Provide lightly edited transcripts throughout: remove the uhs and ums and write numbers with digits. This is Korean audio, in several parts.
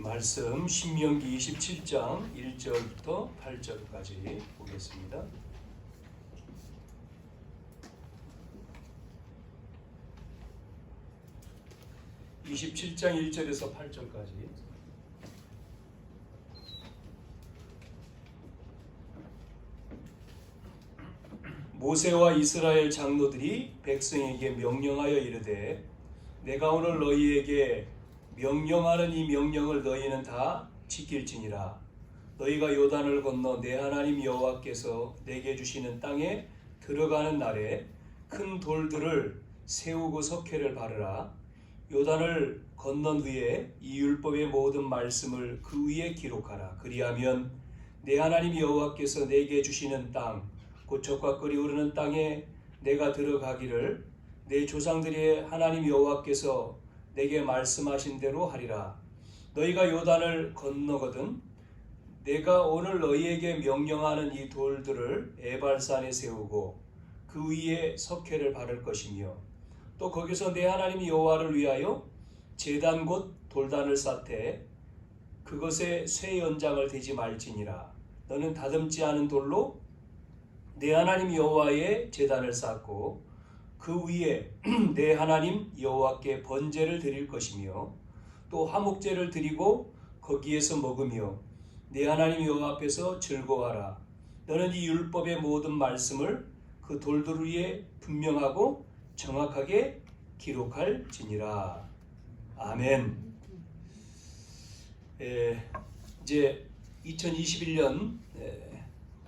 말씀 신명기 27장 1절부터 8절까지 보겠습니다. (27장) 1절에서 8절까지. 모세와 이스라엘 장로들이 백성에게 명령하여 이르되 내가 오늘 너희에게 명령하는 이 명령을 너희는 다 지킬지니라. 너희가 요단을 건너 내 하나님 여호와께서 내게 주시는 땅에 들어가는 날에 큰 돌들을 세우고 석회를 바르라. 요단을 건넌 후에 이 율법의 모든 말씀을 그 위에 기록하라. 그리하면 내 하나님 여호와께서 내게 주시는 땅 곧 젖과 꿀이 흐르는 땅에 내가 들어가기를 내 조상들의 하나님 여호와께서 내게 말씀하신 대로 하리라. 너희가 요단을 건너거든 내가 오늘 너희에게 명령하는 이 돌들을 에발산에 세우고 그 위에 석회를 바를 것이며 또 거기서 내 하나님 여호와를 위하여 제단 곧 돌단을 쌓되 그것에 쇠 연장을 대지 말지니라. 너는 다듬지 않은 돌로 내 하나님 여호와의 제단을 쌓고 그 위에 내 하나님 여호와께 번제를 드릴 것이며 또 화목제를 드리고 거기에서 먹으며 내 하나님 여호와 앞에서 즐거워하라. 너는 이 율법의 모든 말씀을 그 돌들 위에 분명하고 정확하게 기록할지니라. 아멘. 이제 2021년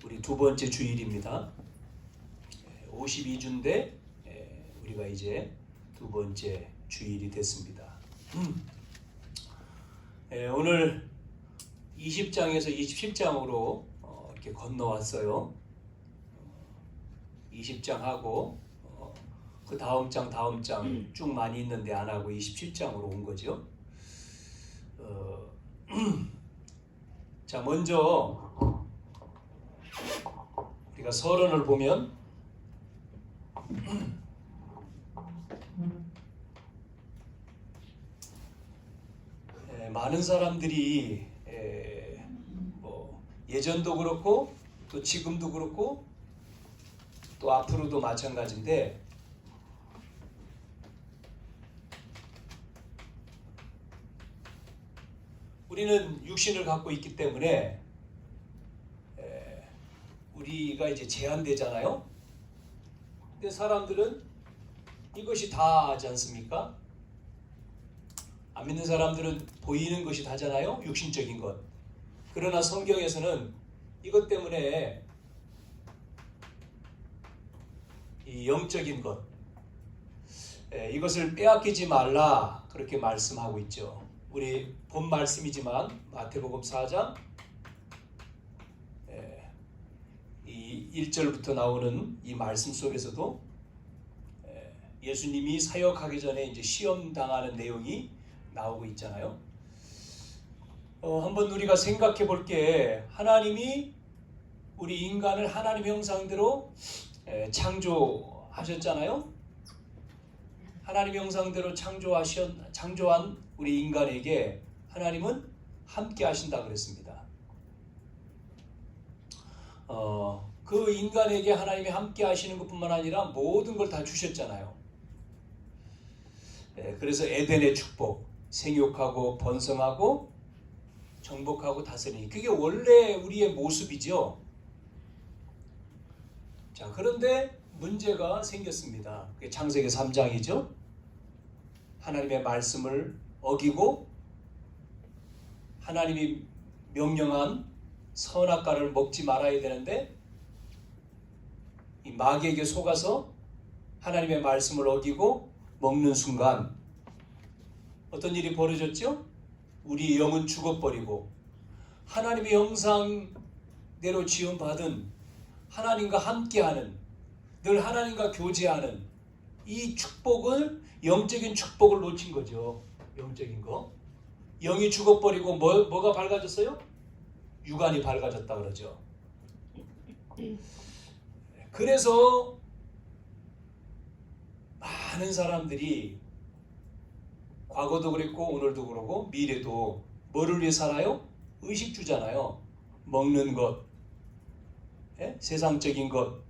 우리 두 번째 주일입니다. 52주인데 우리가 이제 두 번째 주일이 됐습니다. 오늘 20장에서 27장으로 이렇게 건너왔어요. 20장하고 그 다음 장 쭉 많이 있는데 안 하고 27장으로 온 거죠. 자, 먼저 우리가 서론을 보면 많은 사람들이 예전도 그렇고 또 지금도 그렇고 또 앞으로도 마찬가지인데 우리는 육신을 갖고 있기 때문에 우리가 이제 제한되잖아요. 근데 사람들은 이것이 다지 않습니까? 안 믿는 사람들은 보이는 것이 다잖아요. 육신적인 것. 그러나 성경에서는 이것 때문에 이 영적인 것, 이것을 빼앗기지 말라 그렇게 말씀하고 있죠. 우리 본 말씀이지만 마태복음 4장 이 1절부터 나오는 이 말씀 속에서도 예수님이 사역하기 전에 이제 시험 당하는 내용이 나오고 있잖아요. 한번 우리가 생각해 볼 게 창조하셨잖아요. 우리 인간을 하나님 형상대로 창조하셨잖아요. 하나님 형상대로 창조한 우리 인간에게 하나님은 함께 하신다 그랬습니다. 그 인간에게 하나님이 함께 하시는 것뿐만 아니라 모든 걸 다 주셨잖아요. 그래서 에덴의 축복, 생육하고 번성하고 정복하고 다스리니 그게 원래 우리의 모습이죠. 자, 그런데 문제가 생겼습니다. 그게 창세기 3장이죠. 하나님의 말씀을 어기고 하나님이 명령한 선악과를 먹지 말아야 되는데 이 마귀에게 속아서 하나님의 말씀을 어기고 먹는 순간 어떤 일이 벌어졌죠? 우리 영은 죽어버리고 하나님의 형상대로 지음받은 하나님과 함께하는 늘 하나님과 교제하는 이 축복을 영적인 축복을 놓친 거죠. 영적인 거. 영이 죽어버리고 뭐가 밝아졌어요? 육안이 밝아졌다 그러죠. 그래서 많은 사람들이 과거도 그랬고 오늘도 그러고 미래도 뭐를 위해 살아요? 의식주잖아요. 먹는 것, 세상적인 것,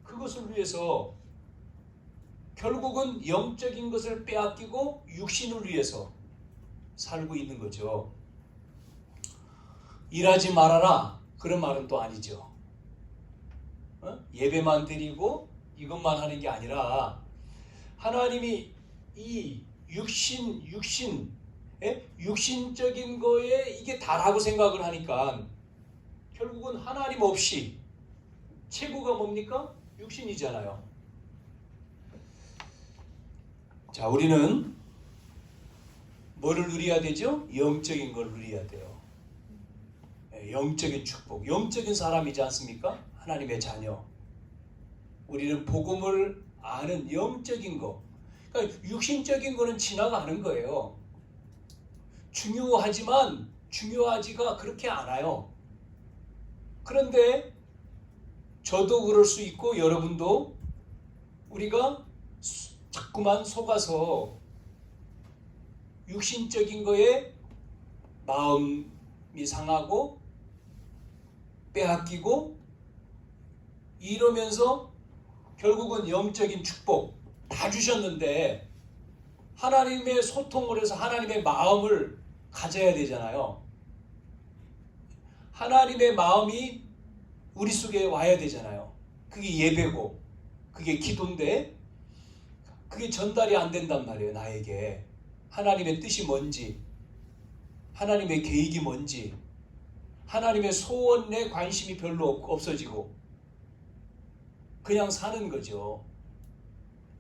그것을 위해서 결국은 영적인 것을 빼앗기고 육신을 위해서 살고 있는 거죠. 일하지 말아라, 그런 말은 또 아니죠. 예배만 드리고 이것만 하는 게 아니라 하나님이 이 육신적인 거에 이게 다라고 생각을 하니까 결국은 하나님 없이 최고가 뭡니까? 육신이잖아요. 자, 우리는 뭐를 누려야 되죠? 영적인 걸 누려야 돼요. 영적인 축복, 영적인 사람이지 않습니까? 하나님의 자녀. 우리는 복음을 아는 영적인 거. 그러니까 육신적인 거는 지나가는 거예요. 중요하지만 중요하지가 그렇게 않아요. 그런데 저도 그럴 수 있고 여러분도 우리가 자꾸만 속아서 육신적인 거에 마음이 상하고 빼앗기고 이러면서 결국은 영적인 축복 다 주셨는데 하나님의 소통을 해서 하나님의 마음을 가져야 되잖아요. 하나님의 마음이 우리 속에 와야 되잖아요. 그게 예배고 그게 기도인데 그게 전달이 안 된단 말이에요. 나에게 하나님의 뜻이 뭔지, 하나님의 계획이 뭔지, 하나님의 소원에 관심이 별로 없어지고 그냥 사는 거죠.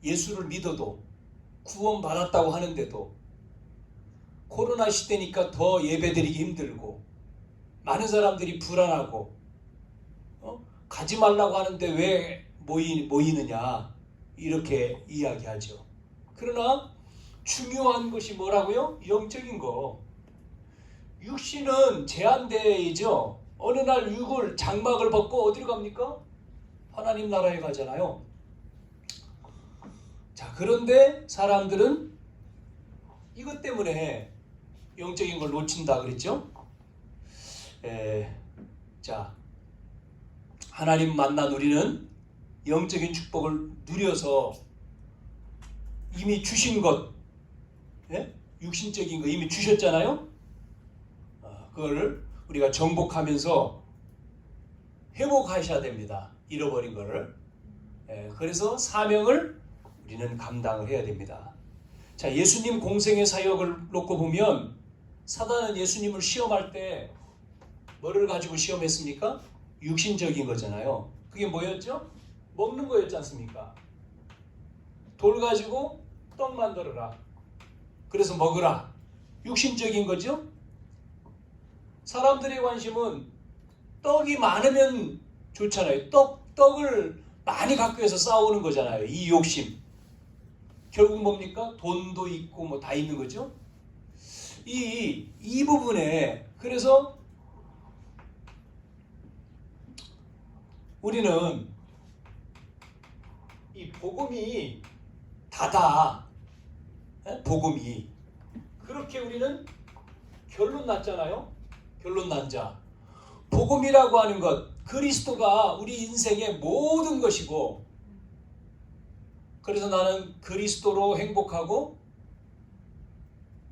예수를 믿어도 구원받았다고 하는데도 코로나 시대니까 더 예배드리기 힘들고 많은 사람들이 불안하고 가지 말라고 하는데 왜 모이느냐 이렇게 이야기하죠. 그러나 중요한 것이 뭐라고요? 영적인 거. 육신은 제한되죠. 어느 날 육을 장막을 벗고 어디로 갑니까? 하나님 나라에 가잖아요. 자, 그런데 사람들은 이것 때문에 영적인 걸 놓친다 그랬죠. 자, 하나님 만난 우리는 영적인 축복을 누려서 이미 주신 것, 육신적인 거 이미 주셨잖아요. 그걸 우리가 정복하면서 회복하셔야 됩니다. 잃어버린 거를. 그래서 사명을 우리는 감당을 해야 됩니다. 자, 예수님 공생의 사역을 놓고 보면 사단은 예수님을 시험할 때 뭐를 가지고 시험했습니까? 육신적인 거잖아요. 그게 뭐였죠? 먹는 거였지 않습니까? 돌 가지고 떡 만들어라. 그래서 먹으라. 육신적인 거죠? 사람들의 관심은 떡이 많으면 좋잖아요. 떡을 많이 갖기 위해서 싸우는 거잖아요. 이 욕심. 결국 뭡니까? 돈도 있고 뭐 다 있는 거죠. 이 부분에 그래서 우리는 이 복음이 다다. 복음이. 그렇게 우리는 결론 났잖아요. 결론 난 자. 복음이라고 하는 것, 그리스도가 우리 인생의 모든 것이고, 그래서 나는 그리스도로 행복하고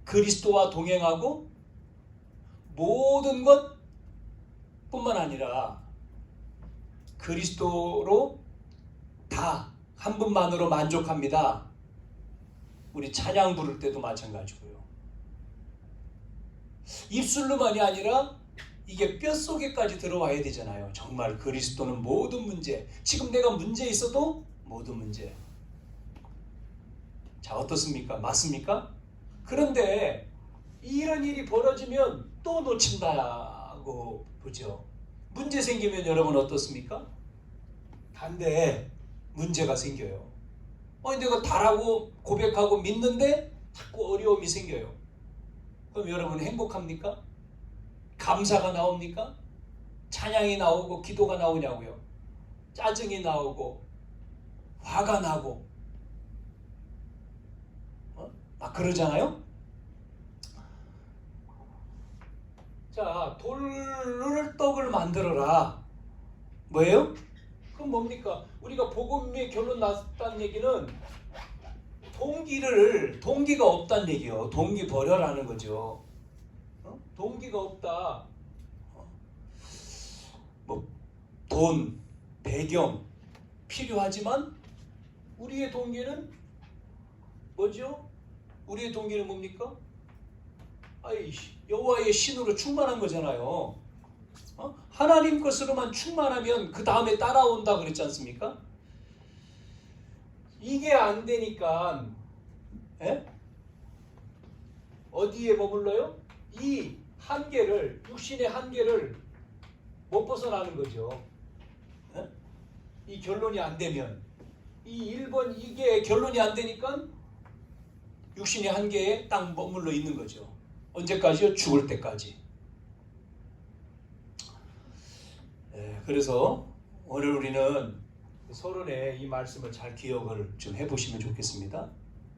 그리스도와 동행하고 모든 것 뿐만 아니라 그리스도로 다 한 분만으로 만족합니다. 우리 찬양 부를 때도 마찬가지고요. 입술로만이 아니라 이게 뼛속에까지 들어와야 되잖아요. 정말 그리스도는 모든 문제, 지금 내가 문제 있어도 모든 문제. 자, 어떻습니까? 맞습니까? 그런데 이런 일이 벌어지면 또 놓친다고 보죠. 문제 생기면 여러분 어떻습니까? 반대에 문제가 생겨요. 내가 다라고 고백하고 믿는데 자꾸 어려움이 생겨요. 그럼 여러분 행복합니까? 감사가 나옵니까? 찬양이 나오고 기도가 나오냐고요. 짜증이 나오고 화가 나고 막 그러잖아요. 자, 돌을 떡을 만들어라. 뭐예요? 그럼 뭡니까? 우리가 복음의 결론 났다는 얘기는 동기가 없다는 얘기요. 동기 버려라는 거죠. 동기가 없다. 뭐 돈, 배경 필요하지만 우리의 동기는 뭐죠? 우리의 동기는 뭡니까? 여호와의 신으로 충만한 거잖아요. 하나님 것으로만 충만하면 그 다음에 따라온다 그랬지 않습니까? 이게 안 되니까 어디에 머물러요? 이 한계를, 육신의 한계를 못 벗어나는 거죠. 이 결론이 안 되면, 이게 결론이 안 되니까 육신의 한계에 딱 머물러 있는 거죠. 언제까지요? 죽을 때까지. 그래서 오늘 우리는 서론의 이 말씀을 잘 기억을 좀 해보시면 좋겠습니다.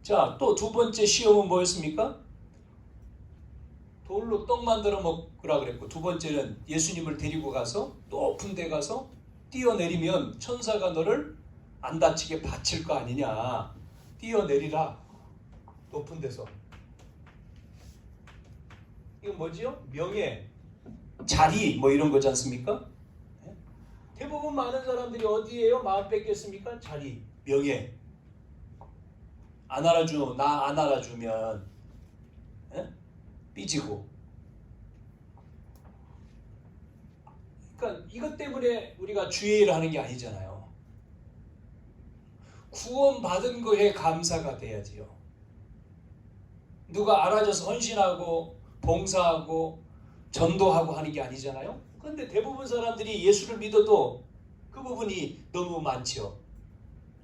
자, 또 두 번째 시험은 뭐였습니까? 돌로 떡 만들어 먹으라 그랬고, 두 번째는 예수님을 데리고 가서 높은 데 가서 뛰어내리면 천사가 너를 안 다치게 받칠 거 아니냐. 뛰어내리라. 높은 데서. 이건 뭐지요? 명예, 자리 뭐 이런 거지 않습니까? 대부분 많은 사람들이 어디에요? 마음 뺏겼습니까? 자리, 명예. 나 안 알아주면 삐지고. 그러니까 이것 때문에 우리가 주의를 하는 게 아니잖아요. 구원받은 거에 감사가 돼야지요. 누가 알아줘서 헌신하고 봉사하고 전도하고 하는 게 아니잖아요. 그런데 대부분 사람들이 예수를 믿어도 그 부분이 너무 많죠.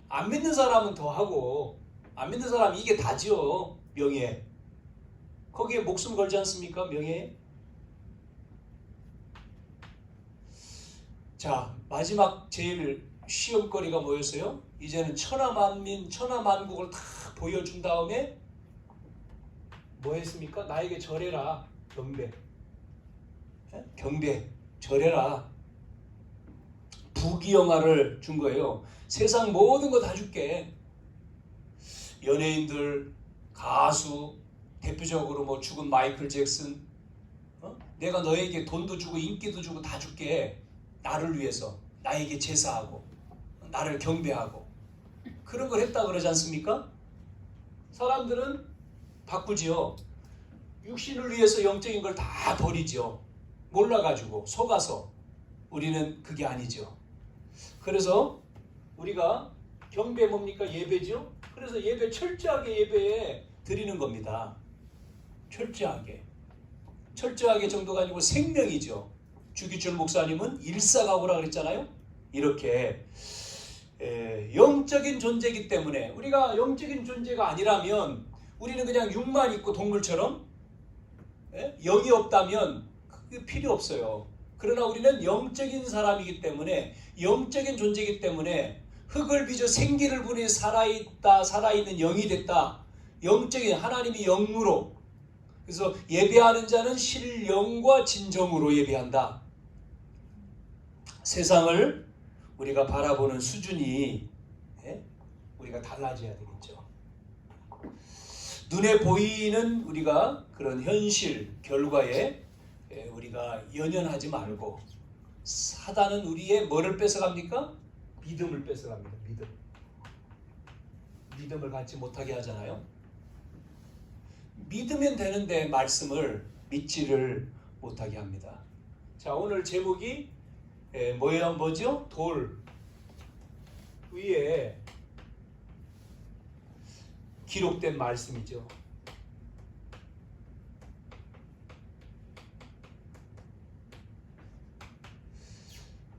안 믿는 사람은 더 하고, 안 믿는 사람은 이게 다죠. 명예. 거기에 목숨 걸지 않습니까? 명예. 자, 마지막 제일 시험거리가 뭐였어요? 이제는 천하만민, 천하만국을 다 보여준 다음에 뭐 했습니까? 나에게 절해라. 경배. 경배. 절해라. 부귀영화를 준 거예요. 세상 모든 거 다 줄게. 연예인들, 가수, 대표적으로 뭐 죽은 마이클 잭슨, 내가 너에게 돈도 주고 인기도 주고 다 줄게. 나를 위해서, 나에게 제사하고, 나를 경배하고. 그런 걸 했다 그러지 않습니까? 사람들은 바꾸지요. 육신을 위해서 영적인 걸 다 버리죠. 몰라가지고 속아서. 우리는 그게 아니죠. 그래서 우리가 경배 뭡니까? 예배죠. 그래서 예배 철저하게 예배에 드리는 겁니다. 철저하게 정도가 아니고 생명이죠. 주기철 목사님은 일사각오라 그랬잖아요. 이렇게 영적인 존재이기 때문에, 우리가 영적인 존재가 아니라면 우리는 그냥 육만 있고 동물처럼 영이 없다면 그게 필요 없어요. 그러나 우리는 영적인 사람이기 때문에, 영적인 존재이기 때문에 흙을 빚어 생기를 부니 살아있는 영이 됐다. 영적인, 하나님이 영으로. 그래서 예배하는 자는 실영과 진정으로 예배한다. 세상을 우리가 바라보는 수준이 우리가 달라져야 되겠죠. 눈에 보이는 우리가 그런 현실, 결과에 우리가 연연하지 말고, 사단은 우리의 뭐를 뺏어갑니까? 믿음을 뺏어갑니다. 믿음을 갖지 못하게 하잖아요. 믿으면 되는데 말씀을 믿지를 못하게 합니다. 자, 오늘 제목이 뭐죠? 돌 위에 기록된 말씀이죠.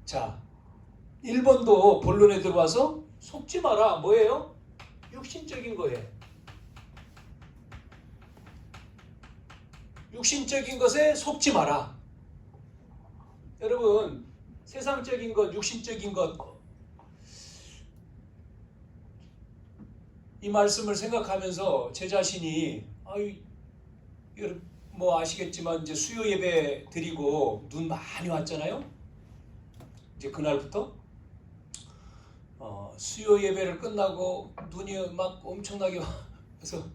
자, 1번도 본론에 들어와서 속지 마라. 뭐예요? 육신적인 거예요. 육신적인 것에 속지 마라. 여러분, 세상적인 것, 육신적인 것, 이 말씀을 생각하면서 제 자신이 뭐 아시겠지만 이제 수요 예배 드리고 눈 많이 왔잖아요. 이제 그날부터 수요 예배를 끝나고 눈이 막 엄청나게 와서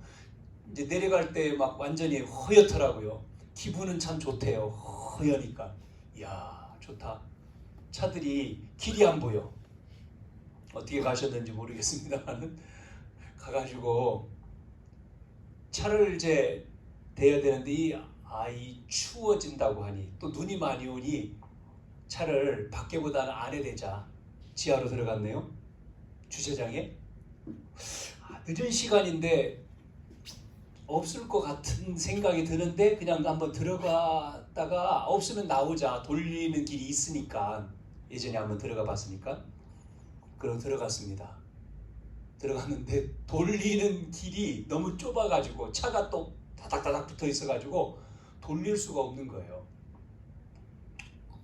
이제 내려갈 때 막 완전히 허옇더라고요. 기분은 참 좋대요. 허여니까. 이야 좋다. 차들이 길이 안 보여. 어떻게 가셨는지 모르겠습니다만 가가지고 차를 이제 대야 되는데 이 추워진다고 하니 또 눈이 많이 오니 차를 밖에보다는 안에 대자 지하로 들어갔네요. 주차장에. 늦은 시간인데 없을 것 같은 생각이 드는데 그냥 한번 들어갔다가 없으면 나오자. 돌리는 길이 있으니까. 예전에 한번 들어가 봤으니까. 그럼 들어갔습니다. 들어갔는데 돌리는 길이 너무 좁아가지고 차가 또 다닥다닥 붙어 있어가지고 돌릴 수가 없는 거예요.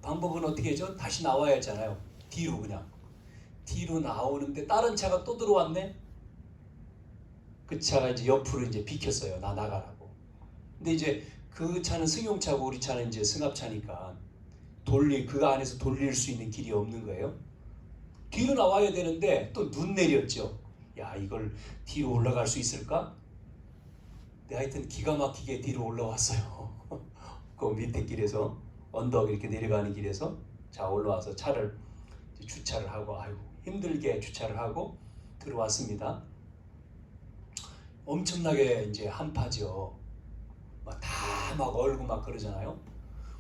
방법은 어떻게 하죠? 다시 나와야 하잖아요. 뒤로 그냥. 뒤로 나오는데 다른 차가 또 들어왔네. 그 차가 이제 옆으로 이제 비켰어요. 나 나가라고. 근데 이제 그 차는 승용차고 우리 차는 이제 승합차니까 그 안에서 돌릴 수 있는 길이 없는 거예요. 뒤로 나와야 되는데 또 눈 내렸죠. 야 이걸 뒤로 올라갈 수 있을까? 근데 하여튼 기가 막히게 뒤로 올라왔어요. 그 밑에 길에서 언덕 이렇게 내려가는 길에서 자 올라와서 차를 주차를 하고 아이고 힘들게 주차를 하고 들어왔습니다. 엄청나게 이제 한파죠. 막 얼고 막 그러잖아요.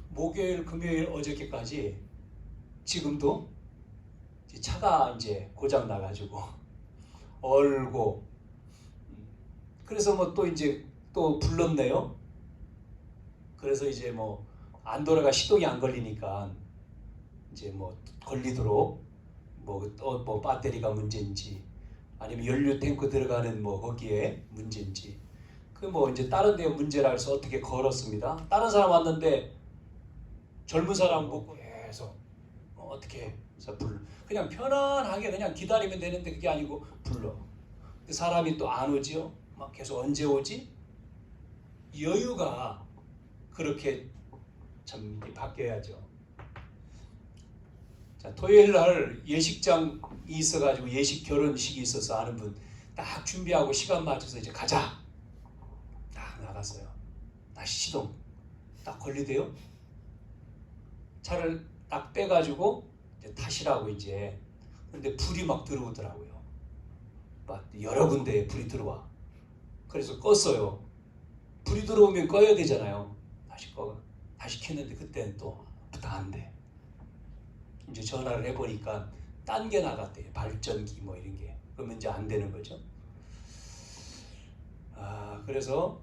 목요일, 금요일, 어저께까지 지금도 차가 이제 고장 나가지고 얼고 그래서 뭐 또 이제 또 불렀네요. 그래서 이제 뭐 안 돌아가 시동이 안 걸리니까 이제 뭐 걸리도록 뭐 배터리가 문제인지 아니면 연료 탱크 들어가는 뭐 거기에 문제인지 그 뭐 이제 다른 데 문제라 해서 어떻게 걸었습니다. 다른 사람 왔는데 젊은 사람 보고 계속 어떻게 해서 그냥 편안하게 그냥 기다리면 되는데 그게 아니고 불러. 근데 사람이 또 안 오지요. 막 계속 언제 오지? 여유가 그렇게 참 바뀌어야죠. 자, 토요일 날 예식장이 있어가지고 예식 결혼식이 있어서 아는 분 딱 준비하고 시간 맞춰서 이제 가자. 딱 나갔어요. 다시 시동 딱 걸리대요. 차를 딱 빼가지고 이제 타시라고 이제. 근데 불이 막 들어오더라고요. 막 여러 군데에 불이 들어와. 그래서 껐어요. 불이 들어오면 꺼야 되잖아요. 다시 켰는데 그때는 또 안 돼. 이제 전화를 해보니까 딴 게 나갔대요. 발전기 뭐 이런 게. 그러면 이제 안 되는 거죠. 그래서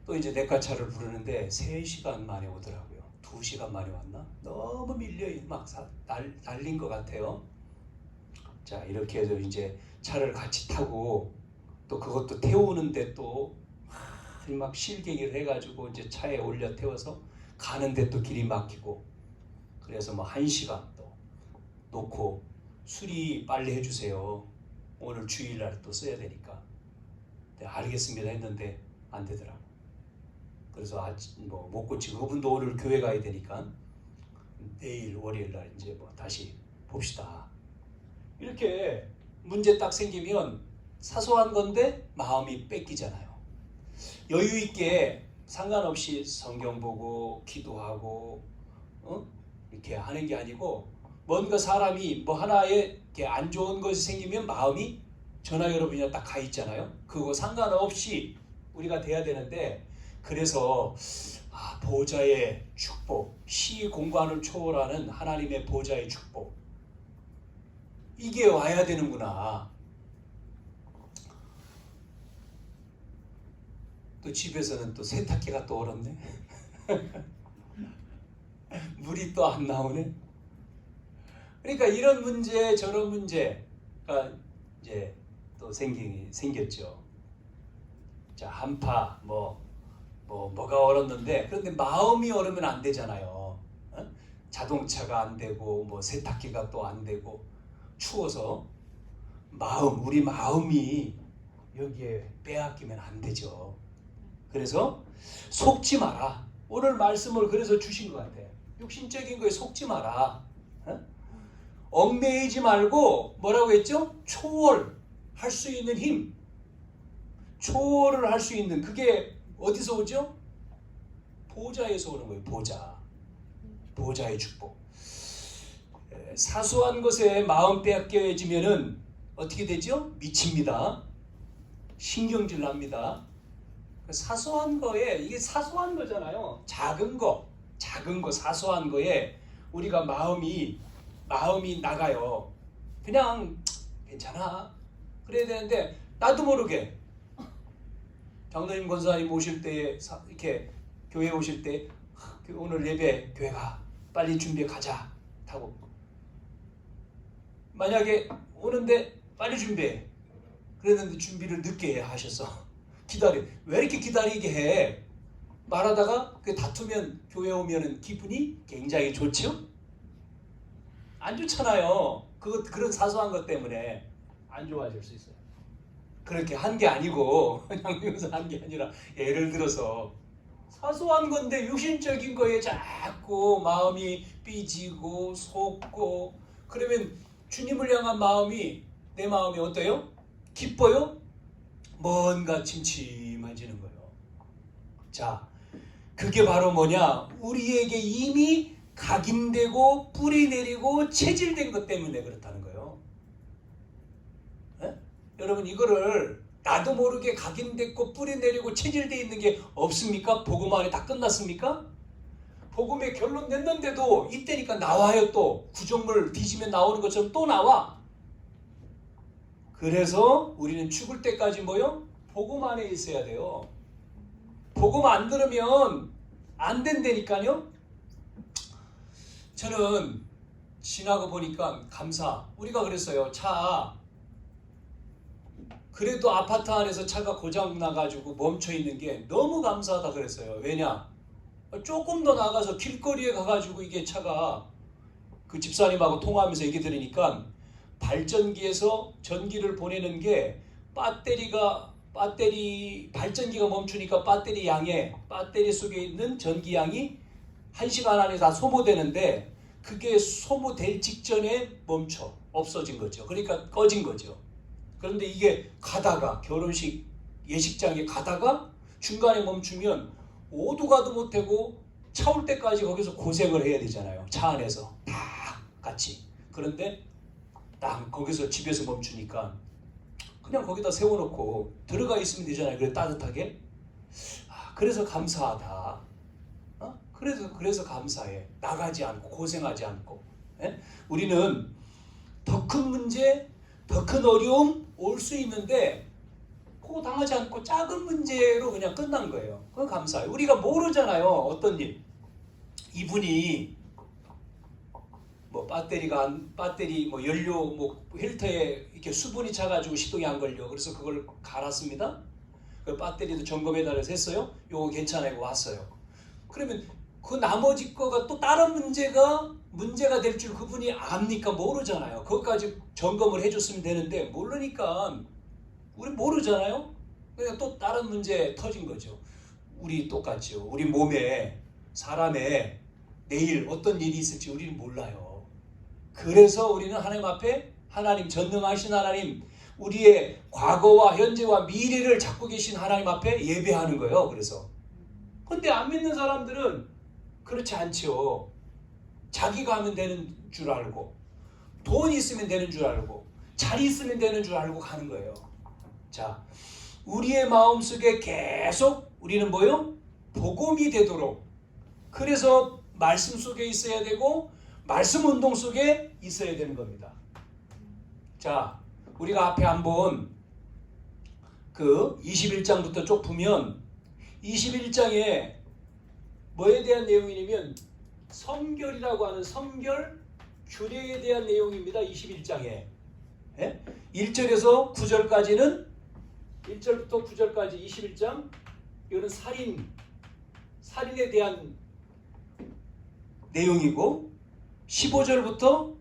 또 이제 내과차를 부르는데 3시간 만에 오더라고요. 2시간 만에 왔나? 너무 밀려 막 날린 것 같아요. 자 이렇게 해서 이제 차를 같이 타고 또 그것도 태우는데 또 막 실갱이를 해가지고 이제 차에 올려 태워서 가는데 또 길이 막히고 그래서 뭐 1시간 또 놓고 수리 빨리 해주세요. 오늘 주일날 또 써야 되니까. 네, 알겠습니다 했는데 안 되더라고. 그래서 뭐 못 고치고 그분도 오늘 교회 가야 되니까 내일 월요일날 이제 뭐 다시 봅시다. 이렇게 문제 딱 생기면 사소한 건데 마음이 뺏기잖아요. 여유 있게 상관없이 성경 보고 기도하고 이렇게 하는 게 아니고 뭔가 사람이 뭐 하나에 안 좋은 것이 생기면 마음이 전화 여러분이 딱 가 있잖아요. 그거 상관없이 우리가 돼야 되는데 그래서 보좌의 축복, 시 공간을 초월하는 하나님의 보좌의 축복 이게 와야 되는구나. 또 집에서는 또 세탁기가 또 얼었네. 물이 또 안 나오네. 그러니까 이런 문제 저런 문제가 이제 또 생겼죠. 자 한파 뭐가 얼었는데 그런데 마음이 얼으면 안 되잖아요. 자동차가 안 되고 뭐 세탁기가 또 안 되고 추워서 우리 마음이 여기에 빼앗기면 안 되죠. 그래서 속지 마라. 오늘 말씀을 그래서 주신 것 같아. 육신적인 거에 속지 마라. 얽매이지 말고 뭐라고 했죠? 초월할 수 있는 힘. 초월을 할 수 있는 그게 어디서 오죠? 보좌에서 오는 거예요. 보좌의 축복. 사소한 것에 마음 빼앗겨지면은 어떻게 되죠? 미칩니다. 신경질 납니다. 사소한 거에 이게 사소한 거잖아요. 작은 거 사소한 거에 우리가 마음이 나가요. 그냥 괜찮아. 그래야 되는데 나도 모르게 장로님 권사님 오실 때 이렇게 교회 오실 때 오늘 예배 교회 가 빨리 준비해 가자 하고 만약에 오는데 빨리 준비해 그랬는데 준비를 늦게 하셨어. 왜 이렇게 기다리게 해? 말하다가 다투면 교회 오면은 기분이 굉장히 좋죠? 안 좋잖아요. 그런 사소한 것 때문에 안 좋아질 수 있어요. 그렇게 한 게 아니고 양명에서 한 게 아니라 예를 들어서 사소한 건데 육신적인 거에 자꾸 마음이 삐지고 속고 그러면 주님을 향한 내 마음이 어때요? 기뻐요? 뭔가 침침해지는 거예요. 자, 그게 바로 뭐냐? 우리에게 이미 각인되고 뿌리 내리고 체질된 것 때문에 그렇다는 거예요. 여러분 이거를 나도 모르게 각인됐고 뿌리 내리고 체질되어 있는 게 없습니까? 복음 안에 다 끝났습니까? 복음의 결론 냈는데도 이때니까 나와요. 또 구정물 뒤지면 나오는 것처럼 또 나와. 그래서 우리는 죽을 때까지 뭐요? 복음 안에 있어야 돼요. 복음 안 들으면 안 된다니까요. 저는 지나고 보니까 우리가 그랬어요. 그래도 아파트 안에서 차가 고장 나가지고 멈춰 있는 게 너무 감사하다 그랬어요. 왜냐? 조금 더 나가서 길거리에 가가지고 이게 차가 그 집사님하고 통화하면서 얘기 들으니까 발전기에서 전기를 보내는 게 발전기가 멈추니까 배터리 속에 있는 전기 양이 1시간 안에 다 소모되는데 그게 소모될 직전에 없어진 거죠. 그러니까 꺼진 거죠. 그런데 이게 가다가 결혼식 예식장에 가다가 중간에 멈추면 오도 가도 못하고 차 올 때까지 거기서 고생을 해야 되잖아요. 차 안에서 다 같이. 그런데 딱 거기서 집에서 멈추니까 그냥 거기다 세워놓고 들어가 있으면 되잖아요. 그래 따뜻하게. 그래서 감사하다. 그래서 감사해. 나가지 않고 고생하지 않고. 우리는 더 큰 문제, 더 큰 어려움 올 수 있는데 그거 당하지 않고 작은 문제로 그냥 끝난 거예요. 그거 감사해요. 우리가 모르잖아요. 어떤 일. 이분이 배터리 연료 필터에 이렇게 수분이 차가지고 시동이 안 걸려. 그래서 그걸 갈았습니다. 그 배터리도 점검해달라고 했어요. 요거 괜찮아요. 왔어요. 그러면 그 나머지 거가 또 다른 문제가 될 줄 그분이 압니까? 모르잖아요. 그것까지 점검을 해줬으면 되는데 모르니까 우리 모르잖아요. 그냥 또 다른 문제 터진 거죠. 우리 똑같죠. 우리 몸에 사람의 내일 어떤 일이 있을지 우리는 몰라요. 그래서 우리는 하나님 앞에 전능하신 하나님, 우리의 과거와 현재와 미래를 잡고 계신 하나님 앞에 예배하는 거예요. 그래서 근데 안 믿는 사람들은 그렇지 않죠. 자기가 하면 되는 줄 알고 돈 있으면 되는 줄 알고 잘 있으면 되는 줄 알고 가는 거예요. 자, 우리의 마음속에 계속 우리는 뭐요? 복음이 되도록. 그래서 말씀 속에 있어야 되고 말씀 운동 속에 있어야 되는 겁니다. 자, 우리가 앞에 한번 그 21장부터 쭉 보면 21장에 뭐에 대한 내용이냐면 성결이라고 하는 성결 규례에 대한 내용입니다. 21장에 1절에서 9절까지는 1절부터 9절까지 21장 이거는 살인에 대한 내용이고 15절부터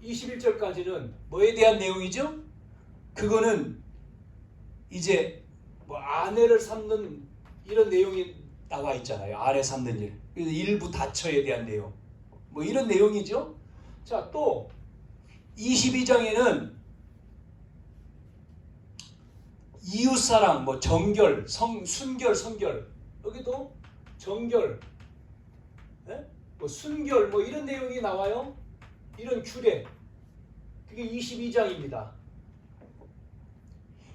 21절까지는 뭐에 대한 내용이죠? 그거는 이제 아내를 삼는 이런 내용이 나와 있잖아요. 아내 삼는 일. 그래서 일부 다처에 대한 내용. 뭐 이런 내용이죠. 자, 또 22장에는 이웃사랑, 뭐 정결, 순결, 성결. 여기도 정결, 뭐 순결, 뭐 이런 내용이 나와요. 이런 규례. 그게 22장입니다.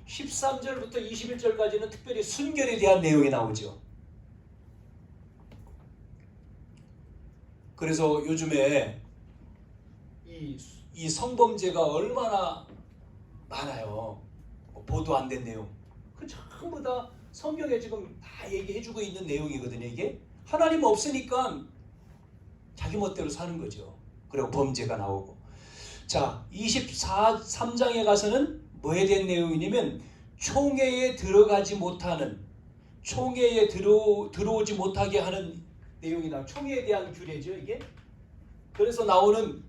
13절부터 21절까지는 특별히 순결에 대한 내용이 나오죠. 그래서 요즘에 이 성범죄가 얼마나 많아요. 보도 안 된 내용. 그 전부 다 성경에 지금 다 얘기해주고 있는 내용이거든요. 이게 하나님 없으니까 자기 멋대로 사는 거죠. 그리고 범죄가 나오고. 자, 23장에 가서는 뭐에 대한 내용이냐면 총회에 들어가지 못하는, 총회에 들어오지 못하게 하는 내용이 나와요. 총회에 대한 규례죠, 이게. 그래서 나오는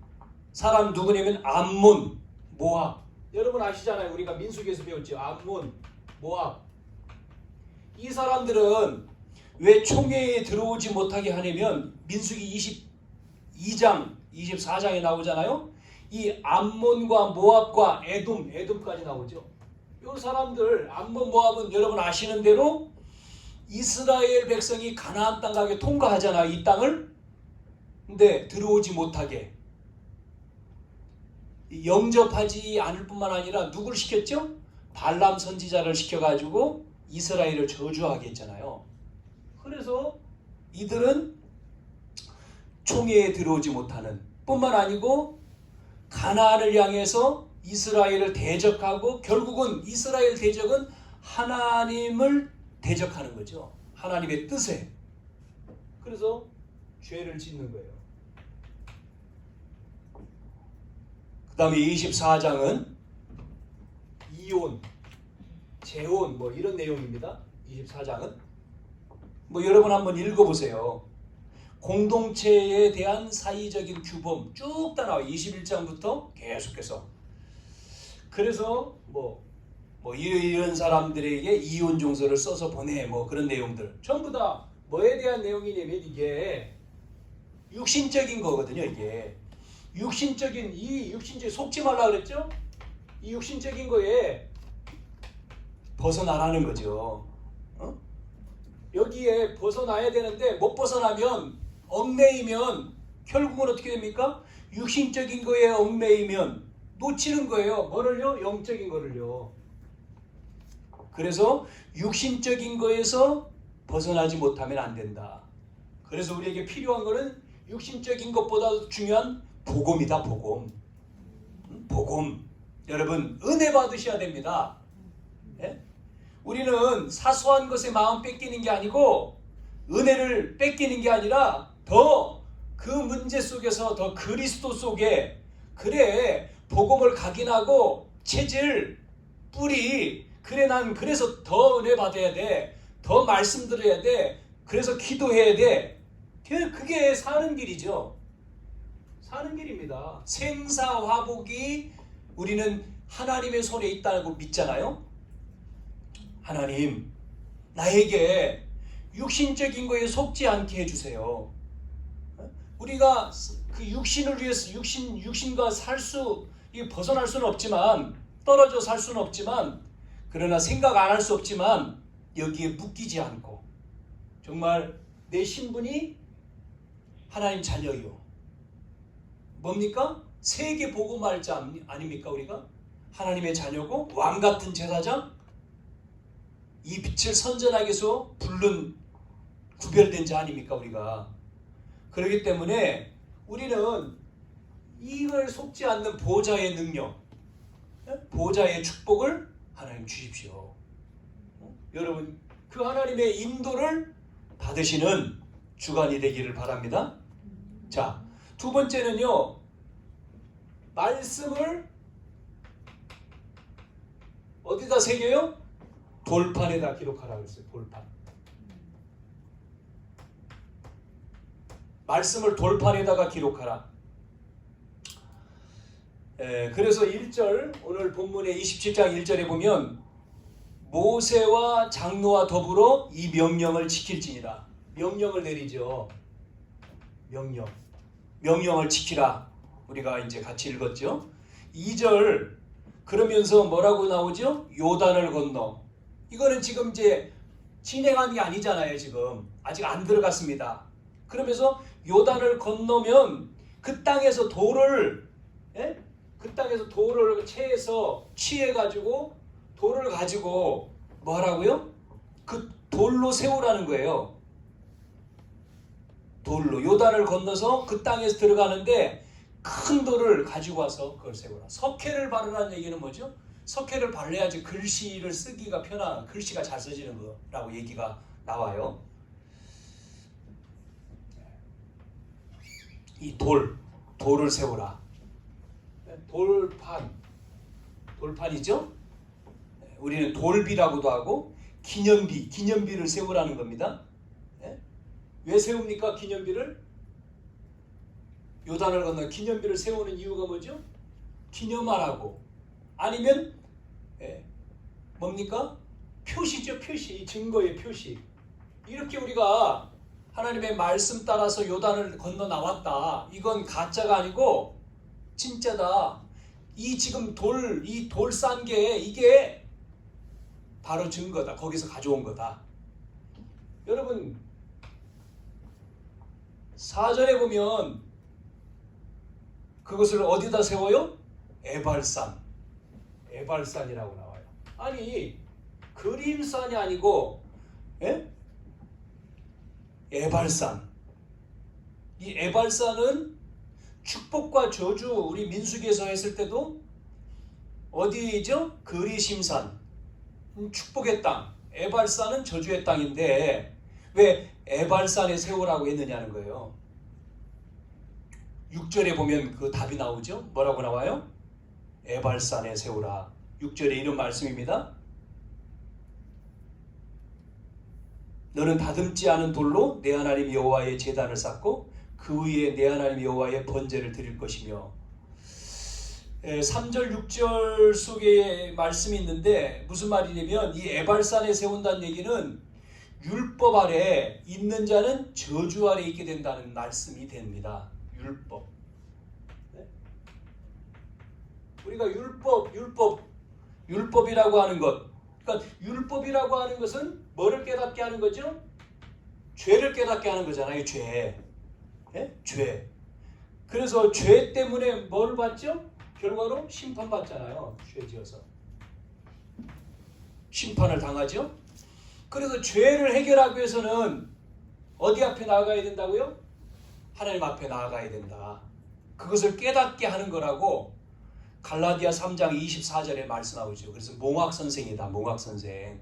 사람 누구냐면 암몬, 모압. 여러분 아시잖아요. 우리가 민수기에서 배웠죠. 암몬, 모압. 이 사람들은 왜 총회에 들어오지 못하게 하냐면 민수기 22장, 24장에 나오잖아요. 이 암몬과 모압과 에돔까지 나오죠. 이 사람들 암몬, 모압은 여러분 아시는 대로 이스라엘 백성이 가나안 땅 가게 통과하잖아요. 이 땅을. 근데 들어오지 못하게 영접하지 않을 뿐만 아니라 누구를 시켰죠? 발람 선지자를 시켜가지고 이스라엘을 저주하게 했잖아요. 그래서 이들은 총회에 들어오지 못하는 뿐만 아니고 가나안을 향해서 이스라엘을 대적하고 결국은 이스라엘 대적은 하나님을 대적하는 거죠. 하나님의 뜻에. 그래서 죄를 짓는 거예요. 그 다음에 24장은 이혼, 재혼 뭐 이런 내용입니다. 24장은 뭐 여러분 한번 읽어보세요. 공동체에 대한 사회적인 규범 쭉 다 나와요. 21장부터 계속해서. 그래서 뭐 이런 사람들에게 이혼 종서를 써서 보내 뭐 그런 내용들 전부 다 뭐에 대한 내용이냐면 이게 육신적인 거거든요. 이게 육신적인 속지 말라 그랬죠? 이 육신적인 거에 벗어나라는 거죠. 여기에 벗어나야 되는데 못 벗어나면 얽매이면 결국은 어떻게 됩니까? 육신적인 거에 얽매이면 놓치는 거예요. 뭐를요? 영적인 거를요. 그래서 육신적인 거에서 벗어나지 못하면 안 된다. 그래서 우리에게 필요한 거는 육신적인 것보다 중요한 복음이다. 복음. 여러분 은혜 받으셔야 됩니다. 예? 우리는 사소한 것에 마음 뺏기는 게 아니고 은혜를 뺏기는 게 아니라 더 그 문제 속에서 더 그리스도 속에 그래 복음을 각인하고 체질 뿌리 그래 난 그래서 더 은혜 받아야 돼. 더 말씀 들어야 돼. 그래서 기도해야 돼. 그게 사는 길이죠. 사는 길입니다. 생사화복이 우리는 하나님의 손에 있다고 믿잖아요. 하나님 나에게 육신적인 거에 속지 않게 해주세요. 우리가 그 육신을 위해서 육신과 벗어날 수는 없지만 떨어져 살 수는 없지만 그러나 생각 안 할 수 없지만 여기에 묶이지 않고 정말 내 신분이 하나님 자녀요. 뭡니까? 세계 복음할자 아닙니까? 우리가 하나님의 자녀고 왕같은 제사장 이 빛을 선전하기 위해서 부른 구별된 자 아닙니까? 우리가. 그렇기 때문에 우리는 이걸 속지 않는 보좌의 능력 보좌의 축복을 하나님 주십시오. 여러분 그 하나님의 인도를 받으시는 주간이 되기를 바랍니다. 자, 두 번째는요. 말씀을 어디다 새겨요? 돌판에다 기록하라고 했어요. 돌판. 말씀을 돌판에다가 기록하라. 그래서 1절 오늘 본문의 27장 1절에 보면 모세와 장로와 더불어 이 명령을 지킬지니라. 명령을 내리죠. 명령을 지키라. 우리가 이제 같이 읽었죠. 2절 그러면서 뭐라고 나오죠? 요단을 건너. 이거는 지금 이제 진행한 게 아니잖아요. 지금 아직 안 들어갔습니다. 그러면서 요단을 건너면 그 땅에서 돌을 취해가지고 돌을 가지고 뭐 하라고요? 그 돌로 세우라는 거예요. 돌로 요단을 건너서 그 땅에서 들어가는데 큰 돌을 가지고 와서 그걸 세우라. 석회를 바르라는 얘기는 뭐죠? 석회를 바르야지 글씨를 쓰기가 편한, 글씨가 잘 써지는 거라고 얘기가 나와요. 이 돌을 세우라. 돌판이죠? 우리는 돌비라고도 하고 기념비를 세우라는 겁니다. 왜 세웁니까? 기념비를? 요단을 건너 기념비를 세우는 이유가 뭐죠? 기념하라고. 아니면 뭡니까? 표시죠. 표시. 증거의 표시. 이렇게 우리가 하나님의 말씀 따라서 요단을 건너 나왔다. 이건 가짜가 아니고 진짜다. 이 지금 돌 싼 게 이게 바로 증거다. 거기서 가져온 거다. 여러분 4절에 보면 그것을 어디다 세워요? 에발산이라고 나와요. 아니 그림산이 아니고 에발산. 이 에발산은 축복과 저주 우리 민수기에서 했을 때도 어디죠? 그리심산. 축복의 땅. 에발산은 저주의 땅인데 왜 에발산에 세우라고 했느냐는 거예요. 6절에 보면 그 답이 나오죠. 뭐라고 나와요? 에발산에 세우라. 6절에 이런 말씀입니다. 너는 다듬지 않은 돌로 내 하나님 여호와의 제단을 쌓고 그 위에 내 하나님 여호와의 번제를 드릴 것이며 3절 6절 속에 말씀이 있는데 무슨 말이냐면 이 에발산에 세운다는 얘기는 율법 아래 있는 자는 저주 아래 있게 된다는 말씀이 됩니다. 율법. 우리가 율법이라고 하는 것. 그러니까 율법이라고 하는 것은 뭐를 깨닫게 하는 거죠? 죄를 깨닫게 하는 거잖아요. 죄. 그래서 죄 때문에 뭘 받죠? 결과로 심판받잖아요. 죄 지어서. 심판을 당하죠. 그래서 죄를 해결하기 위해서는 어디 앞에 나아가야 된다고요? 하나님 앞에 나아가야 된다. 그것을 깨닫게 하는 거라고 갈라디아 3장 24절에 말씀 나오죠. 그래서 몽학선생이다. 몽학선생.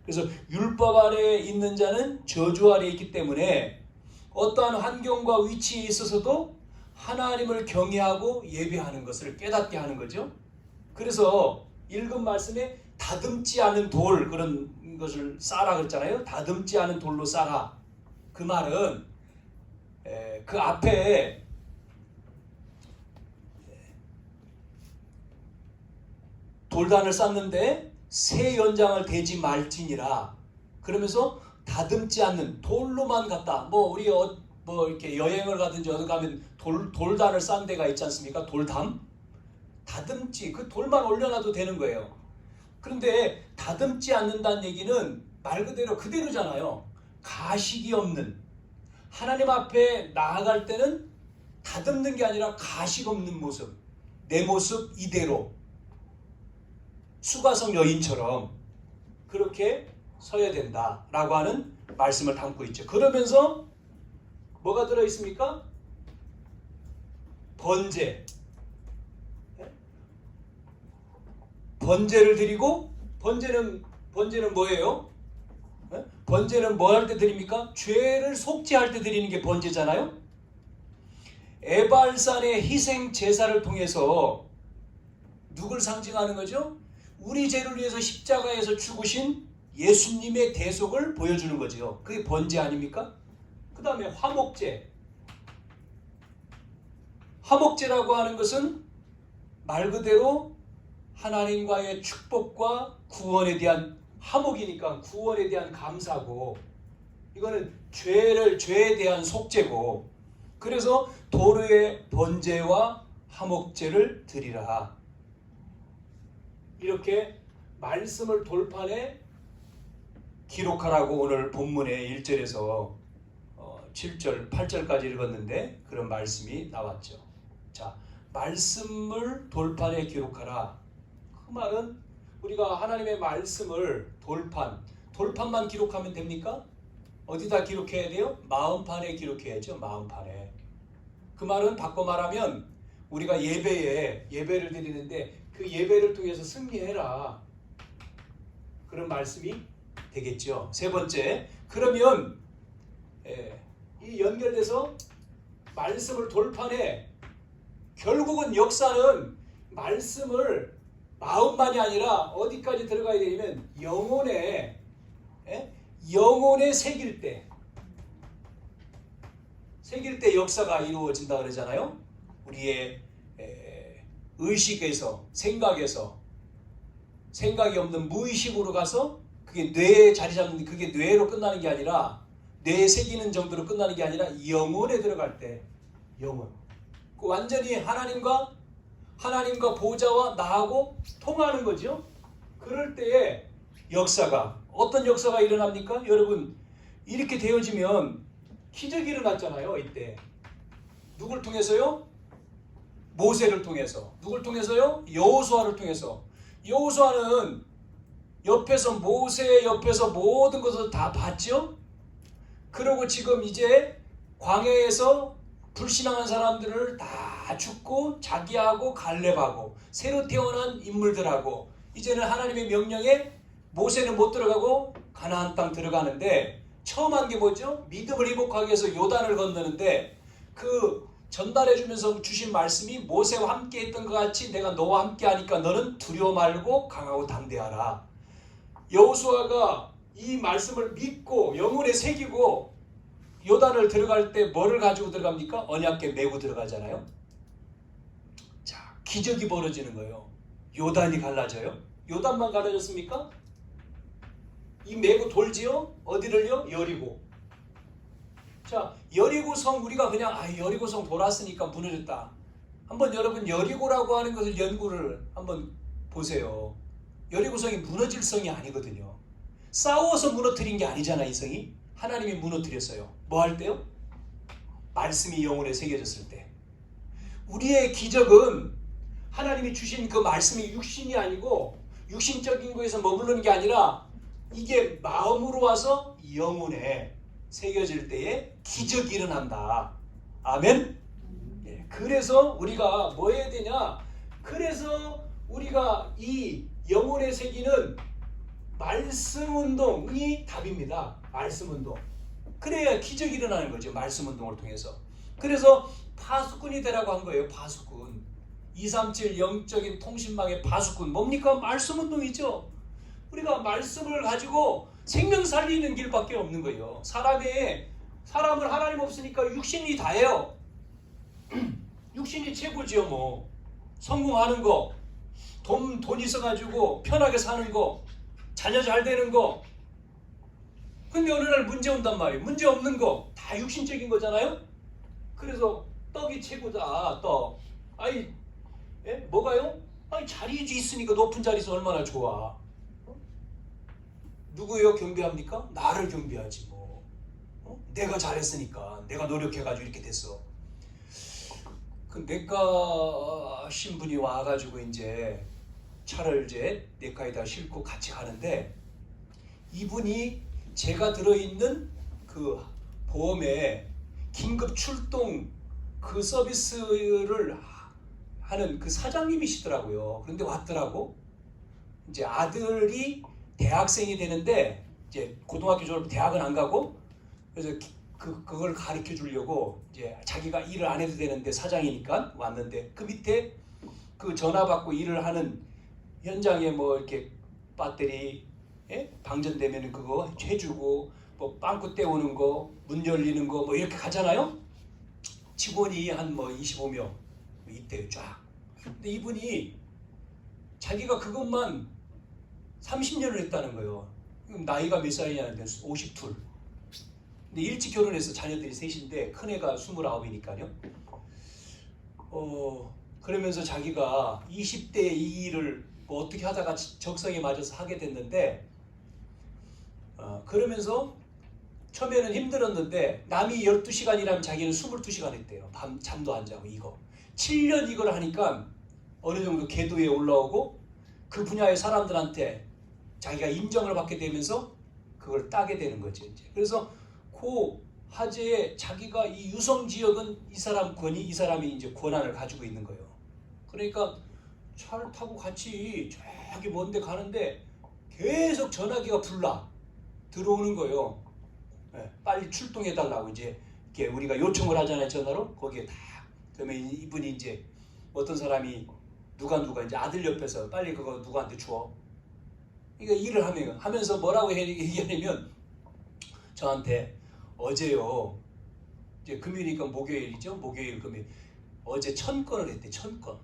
그래서 율법 아래에 있는 자는 저주 아래에 있기 때문에 어떠한 환경과 위치에 있어서도 하나님을 경외하고 예배하는 것을 깨닫게 하는 거죠. 그래서 읽은 말씀에 다듬지 않은 돌 그런 것을 쌓아라 그랬잖아요. 다듬지 않은 돌로 쌓아라. 그 말은 그 앞에 돌단을 쌓는데 새 연장을 대지 말지니라. 그러면서 다듬지 않는 돌로만 갔다. 우리 이렇게 여행을 가든지 어디 가면 돌단을 싼 데가 있지 않습니까? 돌담. 다듬지 그 돌만 올려놔도 되는 거예요. 그런데 다듬지 않는다는 얘기는 말 그대로잖아요. 가식이 없는 하나님 앞에 나아갈 때는 다듬는 게 아니라 가식 없는 모습. 내 모습 이대로. 수가성 여인처럼 그렇게 서야 된다라고 하는 말씀을 담고 있죠. 그러면서 뭐가 들어있습니까? 번제를 드리고 번제는 뭐예요? 번제는 뭐 할 때 드립니까? 죄를 속죄할 때 드리는 게 번제잖아요. 에발산의 희생 제사를 통해서 누굴 상징하는 거죠? 우리 죄를 위해서 십자가에서 죽으신 예수님의 대속을 보여주는 거죠. 그게 번제 아닙니까? 그 다음에 화목제라고 하는 것은 말 그대로 하나님과의 축복과 구원에 대한 화목이니까 구원에 대한 감사고, 이거는 죄에 대한 속죄고, 그래서 도로의 번제와 화목제를 드리라. 이렇게 말씀을 돌판에 기록하라고 오늘 본문의 1절에서 7절, 8절까지 읽었는데 그런 말씀이 나왔죠. 자, 말씀을 돌판에 기록하라. 그 말은 우리가 하나님의 말씀을 돌판만 기록하면 됩니까? 어디다 기록해야 돼요? 마음판에 기록해야죠. 마음판에. 그 말은 바꿔 말하면 우리가 예배를 드리는데 그 예배를 통해서 승리해라. 그런 말씀이 되겠죠. 세 번째, 그러면 이 연결돼서 말씀을 돌판에, 결국은 역사는 말씀을 마음만이 아니라 어디까지 들어가야 되냐면 영혼에 새길 때 역사가 이루어진다 그러잖아요. 우리의 의식에서, 생각이 없는 무의식으로 가서 그게 뇌에 자리 잡는데, 그게 뇌로 끝나는 게 아니라, 뇌에 새기는 정도로 끝나는 게 아니라 영혼에 들어갈 때, 영혼. 그 완전히 하나님과 보좌와 나하고 통하는 거죠. 그럴 때에 어떤 역사가 일어납니까? 여러분, 이렇게 되어지면 기적이 일어났잖아요. 이때 누굴 통해서요? 모세를 통해서. 누굴 통해서요? 여호수아를 통해서. 여호수아는 모세 옆에서 모든 것을 다 봤죠. 그리고 지금 이제 광야에서 불신앙한 사람들을 다 죽고, 자기하고 갈렙하고 새로 태어난 인물들하고, 이제는 하나님의 명령에 모세는 못 들어가고 가나안 땅 들어가는데, 처음 한 게 뭐죠? 믿음을 회복하기 위해서 요단을 건너는데, 그 전달해 주면서 주신 말씀이 모세와 함께 했던 것 같이 내가 너와 함께 하니까 너는 두려워 말고 강하고 담대하라. 여호수아가 이 말씀을 믿고 영혼에 새기고 요단을 들어갈 때 뭐를 가지고 들어갑니까? 언약궤 메고 들어가잖아요. 자, 기적이 벌어지는 거예요. 요단이 갈라져요. 요단만 갈라졌습니까? 이 메고 돌지요? 어디를요? 여리고. 자, 여리고성, 우리가 그냥 여리고성 돌았으니까 무너졌다. 한번 여러분 여리고라고 하는 것을 연구를 한번 보세요. 여리고성이 무너질 성이 아니거든요. 싸워서 무너뜨린 게 아니잖아. 이 성이 하나님이 무너뜨렸어요. 뭐 할 때요? 말씀이 영혼에 새겨졌을 때. 우리의 기적은 하나님이 주신 그 말씀이 육신이 아니고 육신적인 거에서 머무르는 게 아니라 이게 마음으로 와서 영혼에 새겨질 때에 기적이 일어난다. 아멘? 네, 그래서 우리가 뭐 해야 되냐? 그래서 우리가 이 영혼에 새기는 말씀 운동이 답입니다. 말씀 운동. 그래야 기적이 일어나는 거죠. 말씀 운동을 통해서. 그래서 파수꾼이 되라고 한 거예요. 파수꾼. 237 영적인 통신망의 파수꾼. 뭡니까? 말씀 운동이죠. 우리가 말씀을 가지고 생명 살리는 길밖에 없는 거예요. 사람을 하나님 없으니까 육신이 다예요. 육신이 최고지요. 뭐 성공하는 거, 돈 있어가지고 편하게 사는 거, 자녀 잘 되는 거. 근데 어느 날 문제 온단 말이에요. 문제 없는 거 다 육신적인 거잖아요. 그래서 떡이 최고다. 떡. 뭐가요? 자리 있으니까 높은 자리에서 얼마나 좋아. 누구요 경배합니까? 나를 경배하지 뭐. 내가 잘했으니까, 내가 노력해가지고 이렇게 됐어. 그 내과 신분이 와가지고 이제 차를 이제 내과에다 싣고 같이 가는데, 이분이 제가 들어있는 그 보험에 긴급 출동 그 서비스를 하는 그 사장님이시더라고요. 그런데 왔더라고. 이제 아들이 대학생이 되는데, 이제 고등학교 졸업, 대학은 안 가고, 그래서 그걸 가르쳐 주려고 이제 자기가 일을 안 해도 되는데 사장이니까 왔는데, 그 밑에 그 전화 받고 일을 하는 현장에 뭐 이렇게 배터리 방전되면 그거 해주고, 뭐 빵꾸 떼우는 거, 문 열리는 거 뭐 이렇게 가잖아요. 직원이 한 뭐 25명 이때 쫙. 근데 이분이 자기가 그것만 30년을 했다는 거예요. 그럼 나이가 몇 살이냐는데 52. 근데 일찍 결혼해서 자녀들이 셋인데 큰애가 29이니까요. 그러면서 자기가 20대에 이 일을 뭐 어떻게 하다가 적성에 맞아서 하게 됐는데 그러면서 처음에는 힘들었는데 남이 12시간 일하면 자기는 22시간 했대요. 밤 잠도 안 자고 이거. 7년 이걸 하니까 어느 정도 궤도에 올라오고 그 분야의 사람들한테 자기가 인정을 받게 되면서 그걸 따게 되는 거죠. 이제. 그래서 그 화재에 자기가 이 유성 지역은 이 사람이 이제 권한을 가지고 있는 거예요. 그러니까 차를 타고 같이 저기 먼데 가는데 계속 전화기가 들어오는 거예요. 네, 빨리 출동해 달라고 이제 이렇게 우리가 요청을 하잖아요, 전화로. 거기에 다 그러면 이분이 이제 어떤 사람이 누가 이제 아들 옆에서 빨리 그거 누구한테 줘. 그러니까 일을 하면서 뭐라고 얘기하냐면 저한테 어제요. 이제 금요일이니까 목요일이죠. 목요일 금요일. 어제 1000건을 했대. 1000건.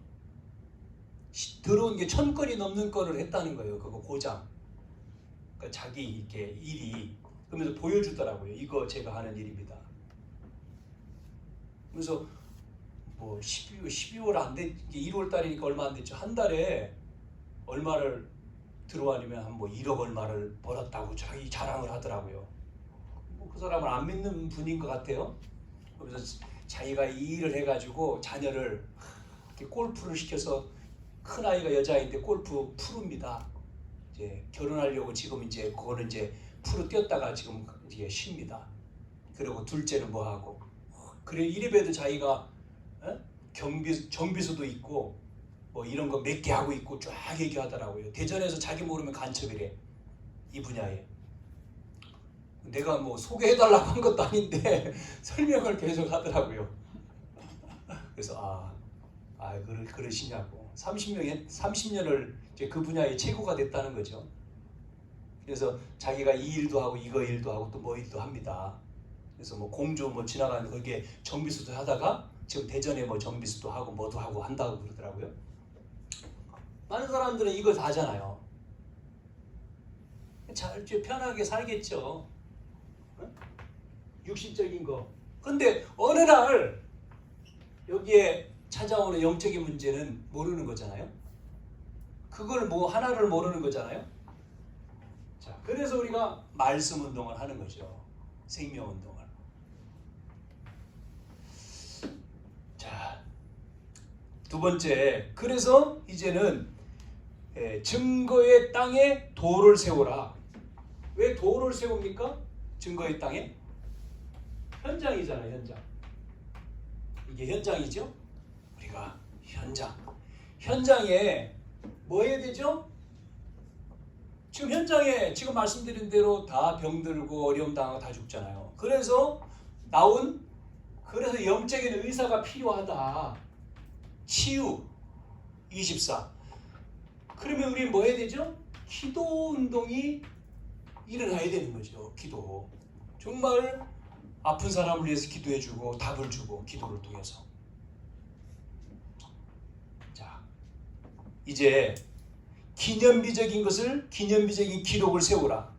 들어온 게 1000건이 넘는 건을 했다는 거예요. 그거 고장. 그러니까 자기 이렇게 일이 그러면서 보여주더라고요. 이거 제가 하는 일입니다. 그래서 뭐 12월 안 돼, 1월 달이니까 얼마 안 됐죠. 한 달에 얼마를 들어와니면 한 뭐 1억 얼마를 벌었다고 자기 자랑을 하더라고요. 뭐 그 사람을 안 믿는 분인 것 같아요. 그래서 자기가 이 일을 해가지고 자녀를 이렇게 골프를 시켜서 큰 아이가 여자인데 골프 프로입니다. 이제 결혼하려고 지금 이제 그거는 이제 프로 뛰었다가 지금 이제 쉽니다. 그리고 둘째는 뭐 하고 그래 이래봬도 자기가 정비소도 있고 뭐 이런 거 몇 개 하고 있고 쫙 얘기하더라고요. 대전에서 자기 모르면 간첩이래. 이 분야에. 내가 뭐 소개해달라고 한 것도 아닌데 설명을 계속 하더라고요. 그래서 그러시냐고. 30년을 이제 그 분야의 최고가 됐다는 거죠. 그래서 자기가 이 일도 하고 이거 일도 하고 또 뭐 일도 합니다. 그래서 뭐 공주 뭐 지나가는 거기에 정비수도 하다가 지금 대전에 뭐 정비수도 하고 뭐도 하고 한다고 그러더라고요. 많은 사람들은 이걸 다 하잖아요. 잘 편하게 살겠죠. 육신적인 거. 그런데 어느 날 여기에 찾아오는 영적인 문제는 모르는 거잖아요. 그걸 뭐 하나를 모르는 거잖아요. 자, 그래서 우리가 말씀 운동을 하는 거죠. 생명 운동을. 자, 두 번째. 그래서 이제는 증거의 땅에 돌을 세우라. 왜 돌을 세웁니까? 증거의 땅에? 현장이잖아요, 현장. 이게 현장이죠? 우리가 현장에 뭐 해야 되죠? 지금 현장에 지금 말씀드린 대로 다 병들고 어려움 당하고 다 죽잖아요. 그래서 영적인 의사가 필요하다. 치유 24. 그러면 우리 뭐 해야 되죠? 기도 운동이 일어나야 되는 거죠. 기도. 정말 아픈 사람을 위해서 기도해주고 답을 주고 기도를 통해서. 자, 이제 기념비적인 기록을 세우라.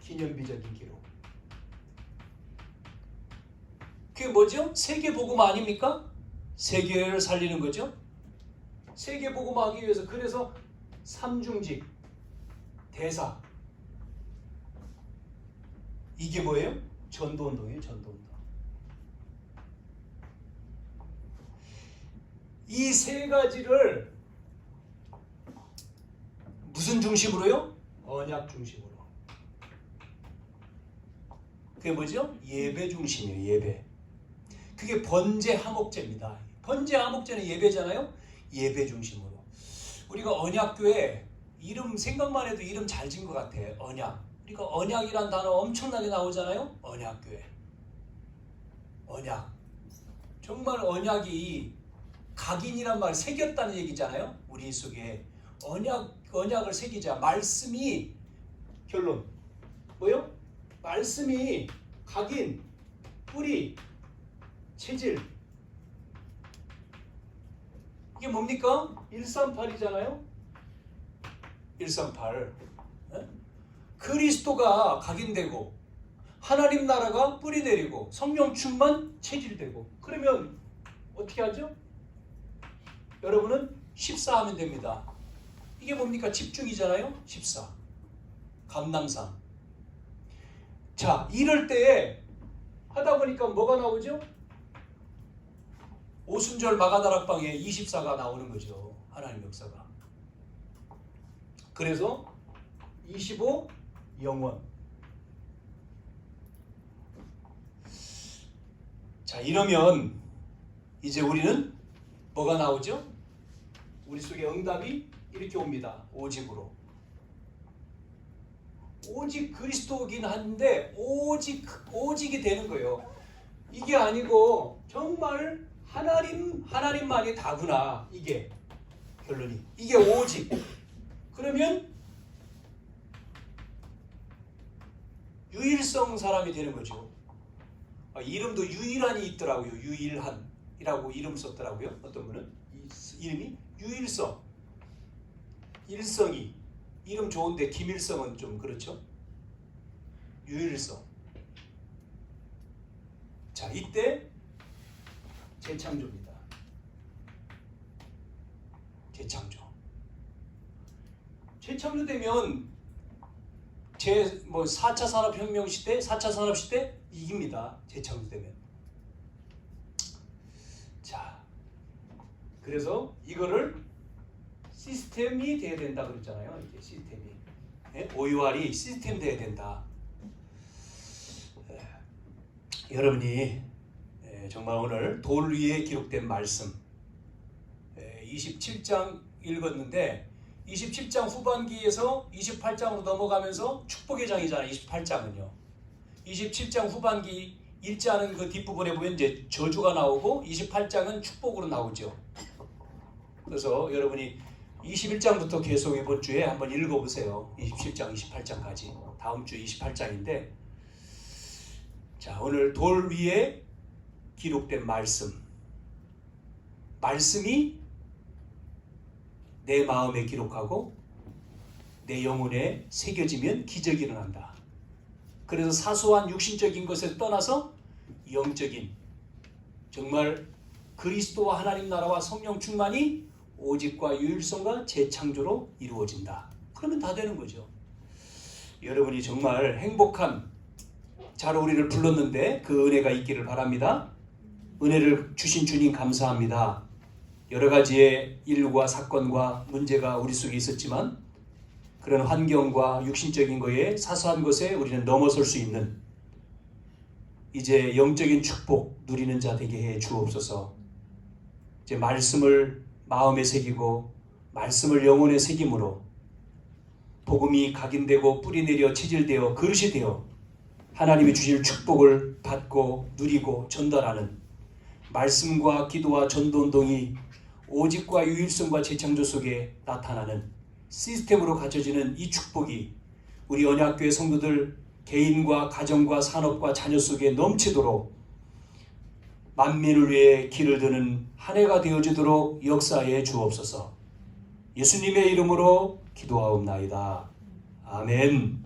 기념비적인 기록. 그게 뭐죠? 세계복음 아닙니까? 세계를 살리는 거죠. 세계복음하기 위해서 그래서 삼중직, 대사. 이게 뭐예요? 전도운동이에요. 전도운동. 이 세 가지를 무슨 중심으로요? 언약 중심으로. 그게 뭐죠? 예배 중심이에요. 예배. 그게 번제 화목제입니다. 번제 화목제는 예배잖아요. 예배 중심으로. 우리가 언약교회 이름 생각만 해도 이름 잘 지은 것 같아. 언약. 그러니까 언약이란 단어 엄청나게 나오잖아요. 언약교회. 언약. 정말 언약이 각인이란 말 새겼다는 얘기잖아요. 우리 속에 언약을 새기자. 말씀이 결론. 뭐요? 말씀이 각인, 뿌리, 체질. 이게 뭡니까? 138이잖아요. 138. 그리스도가 각인되고 하나님 나라가 뿌리내리고 성령 충만 체질되고 그러면 어떻게 하죠? 여러분은 14 하면 됩니다. 이게 뭡니까? 집중이잖아요. 14. 감남산. 자, 이럴 때에 하다 보니까 뭐가 나오죠? 오순절 마가다락방에 24가 나오는 거죠. 하나님 역사가. 그래서 25 영원. 자, 이러면 이제 우리는 뭐가 나오죠? 우리 속에 응답이 이렇게 옵니다. 오직으로. 오직 그리스도긴 한데 오직이 되는 거예요. 이게 아니고 정말 하나님만이 다구나. 이게 결론이. 이게 오직. 그러면 유일성 사람이 되는 거죠. 이름도 유일한이 있더라고요. 유일한이라고 이름 썼더라고요. 어떤 분은 이름이 유일성. 일성이 이름 좋은데 김일성은 좀 그렇죠. 유일성. 자, 이때 재창조입니다. 재창조되면 4차 산업혁명 시대, 4차 산업시대 이깁니다. 재창조되면. 자, 그래서 이거를 시스템이 돼야 된다 그랬잖아요. 이게 시스템이. OUR이 시스템 돼야 된다. 여러분이 정말 오늘 돌 위에 기록된 말씀 27장 읽었는데 27장 후반기에서 28장으로 넘어가면서 축복의 장이잖아요. 28장은요. 27장 후반기 읽지 않은 그 뒷부분에 보면 이제 저주가 나오고 28장은 축복으로 나오죠. 그래서 여러분이 21장부터 계속 이번 주에 한번 읽어보세요. 27장, 28장까지. 다음 주 28장인데 자, 오늘 돌 위에 기록된 말씀이 내 마음에 기록하고 내 영혼에 새겨지면 기적이 일어난다. 그래서 사소한 육신적인 것에 떠나서 영적인 정말 그리스도와 하나님 나라와 성령 충만이 오직과 유일성과 재창조로 이루어진다. 그러면 다 되는 거죠. 여러분이 정말 행복한 자로 우리를 불렀는데 그 은혜가 있기를 바랍니다. 은혜를 주신 주님 감사합니다. 여러 가지의 일과 사건과 문제가 우리 속에 있었지만 그런 환경과 육신적인 거에 사소한 것에 우리는 넘어설 수 있는 이제 영적인 축복 누리는 자 되게 해 주옵소서. 이제 말씀을 마음에 새기고 말씀을 영혼에 새김으로 복음이 각인되고 뿌리내려 체질되어 그릇이 되어 하나님이 주실 축복을 받고 누리고 전달하는 말씀과 기도와 전도운동이 오직과 유일성과 재창조 속에 나타나는 시스템으로 갖춰지는 이 축복이 우리 언약교회 성도들 개인과 가정과 산업과 자녀 속에 넘치도록 만민을 위해 길을 드는 한 해가 되어지도록 역사해 주옵소서. 예수님의 이름으로 기도하옵나이다. 아멘.